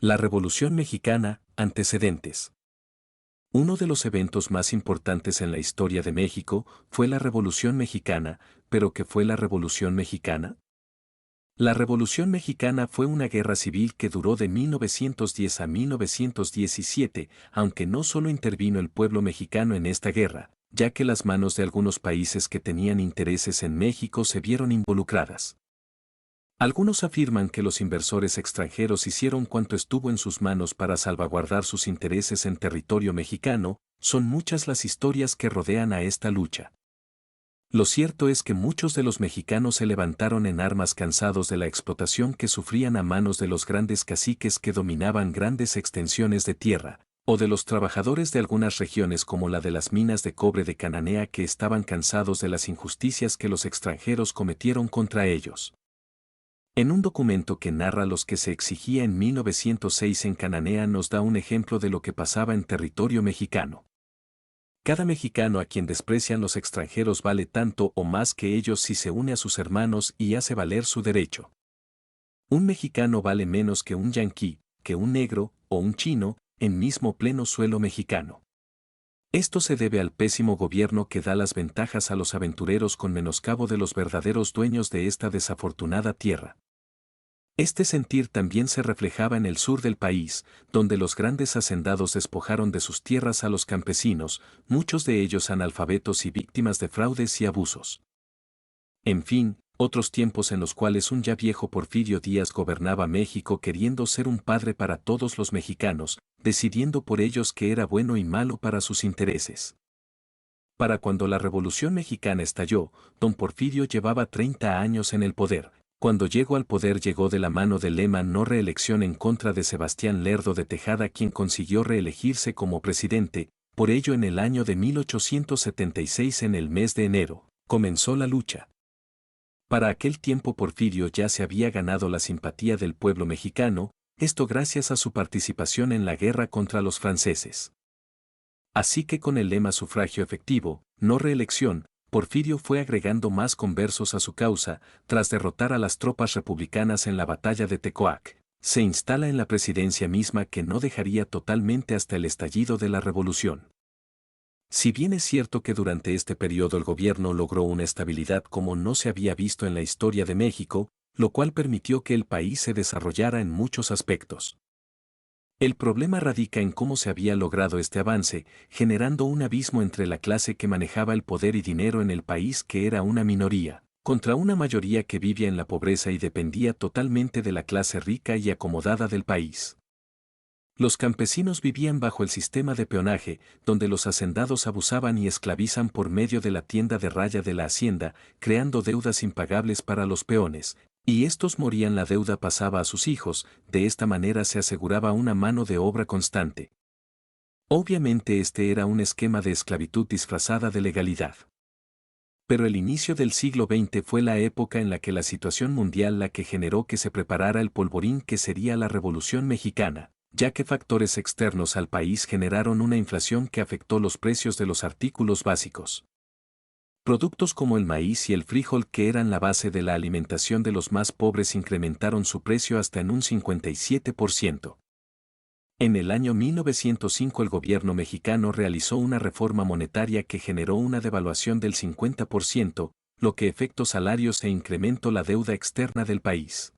La Revolución Mexicana, antecedentes. Uno de los eventos más importantes en la historia de México fue la Revolución Mexicana, pero ¿qué fue la Revolución Mexicana? La Revolución Mexicana fue una guerra civil que duró de 1910 a 1917, aunque no solo intervino el pueblo mexicano en esta guerra, ya que las manos de algunos países que tenían intereses en México se vieron involucradas. Algunos afirman que los inversores extranjeros hicieron cuanto estuvo en sus manos para salvaguardar sus intereses en territorio mexicano. Son muchas las historias que rodean a esta lucha. Lo cierto es que muchos de los mexicanos se levantaron en armas cansados de la explotación que sufrían a manos de los grandes caciques que dominaban grandes extensiones de tierra, o de los trabajadores de algunas regiones como la de las minas de cobre de Cananea que estaban cansados de las injusticias que los extranjeros cometieron contra ellos. En un documento que narra los que se exigía en 1906 en Cananea nos da un ejemplo de lo que pasaba en territorio mexicano. Cada mexicano a quien desprecian los extranjeros vale tanto o más que ellos si se une a sus hermanos y hace valer su derecho. Un mexicano vale menos que un yanqui, que un negro o un chino, en mismo pleno suelo mexicano. Esto se debe al pésimo gobierno que da las ventajas a los aventureros con menoscabo de los verdaderos dueños de esta desafortunada tierra. Este sentir también se reflejaba en el sur del país, donde los grandes hacendados despojaron de sus tierras a los campesinos, muchos de ellos analfabetos y víctimas de fraudes y abusos. En fin, otros tiempos en los cuales un ya viejo Porfirio Díaz gobernaba México queriendo ser un padre para todos los mexicanos, decidiendo por ellos qué era bueno y malo para sus intereses. Para cuando la Revolución Mexicana estalló, don Porfirio llevaba 30 años en el poder. Cuando llegó al poder llegó de la mano del lema no reelección en contra de Sebastián Lerdo de Tejada, quien consiguió reelegirse como presidente. Por ello en el año de 1876, en el mes de enero, comenzó la lucha. Para aquel tiempo Porfirio ya se había ganado la simpatía del pueblo mexicano, esto gracias a su participación en la guerra contra los franceses. Así que con el lema sufragio efectivo, no reelección, Porfirio fue agregando más conversos a su causa. Tras derrotar a las tropas republicanas en la batalla de Tecoac, se instala en la presidencia misma que no dejaría totalmente hasta el estallido de la revolución. Si bien es cierto que durante este periodo el gobierno logró una estabilidad como no se había visto en la historia de México, lo cual permitió que el país se desarrollara en muchos aspectos. El problema radica en cómo se había logrado este avance, generando un abismo entre la clase que manejaba el poder y dinero en el país, que era una minoría, contra una mayoría que vivía en la pobreza y dependía totalmente de la clase rica y acomodada del país. Los campesinos vivían bajo el sistema de peonaje, donde los hacendados abusaban y esclavizan por medio de la tienda de raya de la hacienda, creando deudas impagables para los peones, y estos morían, la deuda pasaba a sus hijos. De esta manera se aseguraba una mano de obra constante. Obviamente este era un esquema de esclavitud disfrazada de legalidad. Pero el inicio del siglo XX fue la época en la que la situación mundial la que generó que se preparara el polvorín que sería la Revolución Mexicana, ya que factores externos al país generaron una inflación que afectó los precios de los artículos básicos. Productos como el maíz y el frijol, que eran la base de la alimentación de los más pobres, incrementaron su precio hasta en un 57%. En el año 1905 el gobierno mexicano realizó una reforma monetaria que generó una devaluación del 50%, lo que afectó salarios e incrementó la deuda externa del país.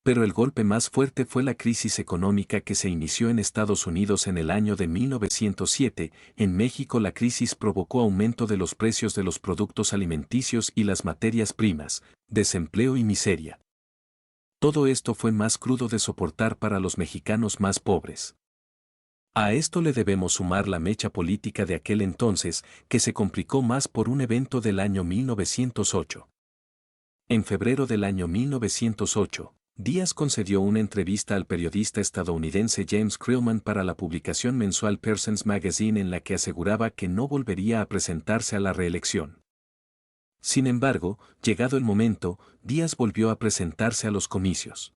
Pero el golpe más fuerte fue la crisis económica que se inició en Estados Unidos en el año de 1907. En México la crisis provocó aumento de los precios de los productos alimenticios y las materias primas, desempleo y miseria. Todo esto fue más crudo de soportar para los mexicanos más pobres. A esto le debemos sumar la mecha política de aquel entonces, que se complicó más por un evento del año 1908. En febrero del año 1908, Díaz concedió una entrevista al periodista estadounidense James Creelman para la publicación mensual Parsons Magazine, en la que aseguraba que no volvería a presentarse a la reelección. Sin embargo, llegado el momento, Díaz volvió a presentarse a los comicios.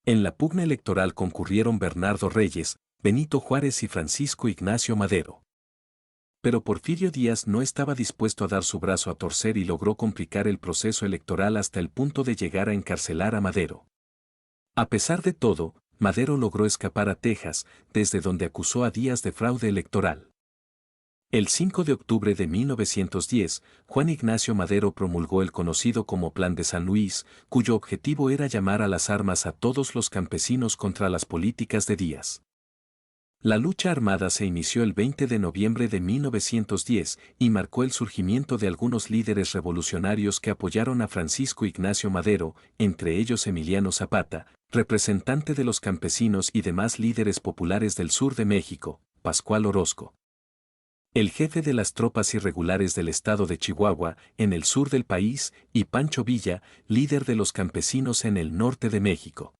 En la pugna electoral concurrieron Bernardo Reyes, Benito Juárez y Francisco Ignacio Madero. Pero Porfirio Díaz no estaba dispuesto a dar su brazo a torcer y logró complicar el proceso electoral hasta el punto de llegar a encarcelar a Madero. A pesar de todo, Madero logró escapar a Texas, desde donde acusó a Díaz de fraude electoral. El 5 de octubre de 1910, Juan Ignacio Madero promulgó el conocido como Plan de San Luis, cuyo objetivo era llamar a las armas a todos los campesinos contra las políticas de Díaz. La lucha armada se inició el 20 de noviembre de 1910 y marcó el surgimiento de algunos líderes revolucionarios que apoyaron a Francisco Ignacio Madero, entre ellos Emiliano Zapata, representante de los campesinos y demás líderes populares del sur de México, Pascual Orozco, el jefe de las tropas irregulares del estado de Chihuahua, en el sur del país, y Pancho Villa, líder de los campesinos en el norte de México.